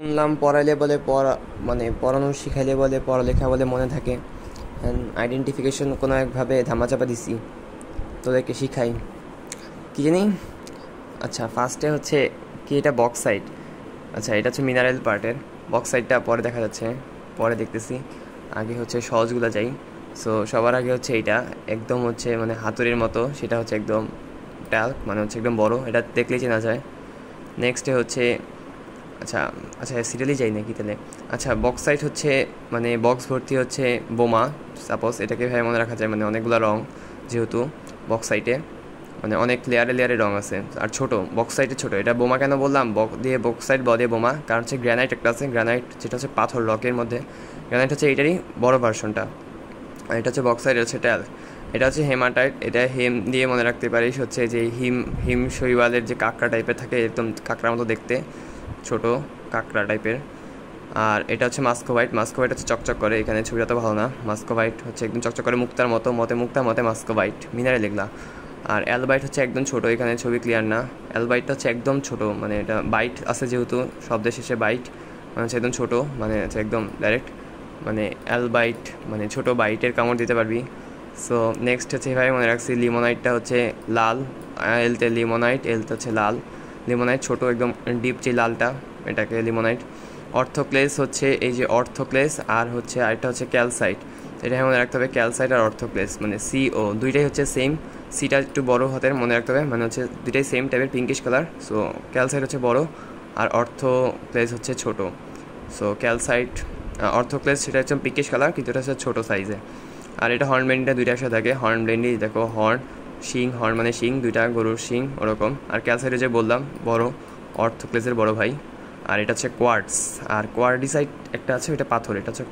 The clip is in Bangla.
শুনলাম পড়াইলে বলে পড়া মানে পড়ানো শিখাইলে বলে পড়ালেখা বলে মনে থাকে। আইডেন্টিফিকেশন কোনো একভাবে ধামাচাপা দিছি, তোদেরকে শিখাই কি জানি। আচ্ছা, ফার্স্টে হচ্ছে কি, এটা বক্সাইট। আচ্ছা, এটা হচ্ছে মিনারেল পার্টের। বক্সাইটটা পরে দেখা যাচ্ছে, পরে দেখতেছি। আগে হচ্ছে সহজগুলো যাই। সো সবার আগে হচ্ছে এইটা একদম হচ্ছে মানে হাতুড়ির মতো, সেটা হচ্ছে একদম ট্যাল্ক, মানে হচ্ছে একদম বড়, এটা দেখলেই চেনা যায়। নেক্সটে হচ্ছে আচ্ছা আচ্ছা সিরিয়ালি যাই নাকি তাহলে। আচ্ছা, বক্সাইট হচ্ছে মানে বক্স ভর্তি হচ্ছে বোমা। সাপোজ এটাকে ভাই মনে রাখা যায়, মানে অনেকগুলো রং, যেহেতু বক্সাইটে মানে অনেক লেয়ারে লেয়ারে রং আছে। আর ছোট বক্সাইটে ছোট, এটা বোমা কেন বললাম দিয়ে বক্সাইট বলে বোমা, কারণ হচ্ছে গ্রানাইট একটা আছে, গ্রানাইট যেটা হচ্ছে পাথর রকের মধ্যে। গ্রানাইট হচ্ছে এইটারই বড় ভার্সনটা। আর এটা হচ্ছে বক্সাইট, হচ্ছে ট্যাল। এটা হচ্ছে হেমাটাইট, এটা হেম দিয়ে মনে রাখতে পারিস হচ্ছে যে হিম শৈবালের যে কাঁকড়া টাইপের থাকে, একদম কাঁকড়ার মতো দেখতে, ছোট কাঁকড়া টাইপের। আর এটা হচ্ছে মাস্কোভাইট। মাস্কোভাইট হচ্ছে চকচক করে, এখানে ছবিটা তো ভালো না। মাস্কোভাইট হচ্ছে একদম চকচক করে মুক্তার মতো, মুক্তার মতে মাস্কোভাইট, মিনারে লিখলা। আর অ্যালবাইট হচ্ছে একদম ছোট, এখানে ছবি ক্লিয়ার না। অ্যালবাইটটা হচ্ছে একদম ছোট, মানে এটা বাইট আছে যেহেতু শব্দের শেষে বাইট, মানে হচ্ছে একদম ছোট, মানে হচ্ছে একদম ডাইরেক্ট, মানে অ্যালবাইট মানে ছোট বাইটের কামড় দিতে পারবি। সো নেক্সট হচ্ছে এভাবে মনে রাখছি, লিমোনাইটটা হচ্ছে লাল। এলতে লিমোনাইট, এলতে হচ্ছে লাল। লিমোনাইট ছোট একদম ডিপ যে লালটা, এটাকে লিমোনাইট। অর্থোক্লেস হচ্ছে এই যে অর্থোক্লেস, আর হচ্ছে আরেকটা হচ্ছে ক্যালসাইট। এটা মনে রাখতে হবে, ক্যালসাইট আর অর্থোক্লেস মানে সিও দুইটাই হচ্ছে সেম। সিটা একটু বড় হাতের মনে রাখতে হবে, মানে হচ্ছে দুইটাই সেম টাইপের পিঙ্কিশ কালার। সো ক্যালসাইট হচ্ছে বড়, আর অর্থোক্লেস হচ্ছে ছোট। সো ক্যালসাইট অর্থোক্লেস সেটা হচ্ছে পিঙ্কিশ কালার, কিন্তু এটা হচ্ছে ছোটো সাইজে। আর এটা হর্ন ব্লেন্ডিটা দুইটা একসাথে থাকে, হর্ন ব্লেন্ডি দেখো, হর্ন শিং, হর্ন মানে শিং, দুইটা গরুর শিং ওরকম। আর ক্যালসাইটে যে বললাম বড়, অর্থোক্লেসের বড় ভাই। আর এটা হচ্ছে কোয়ার্টস। আর কোয়ার্ডিসাইট একটা আছে, ওইটা পাথর, এটা হচ্ছে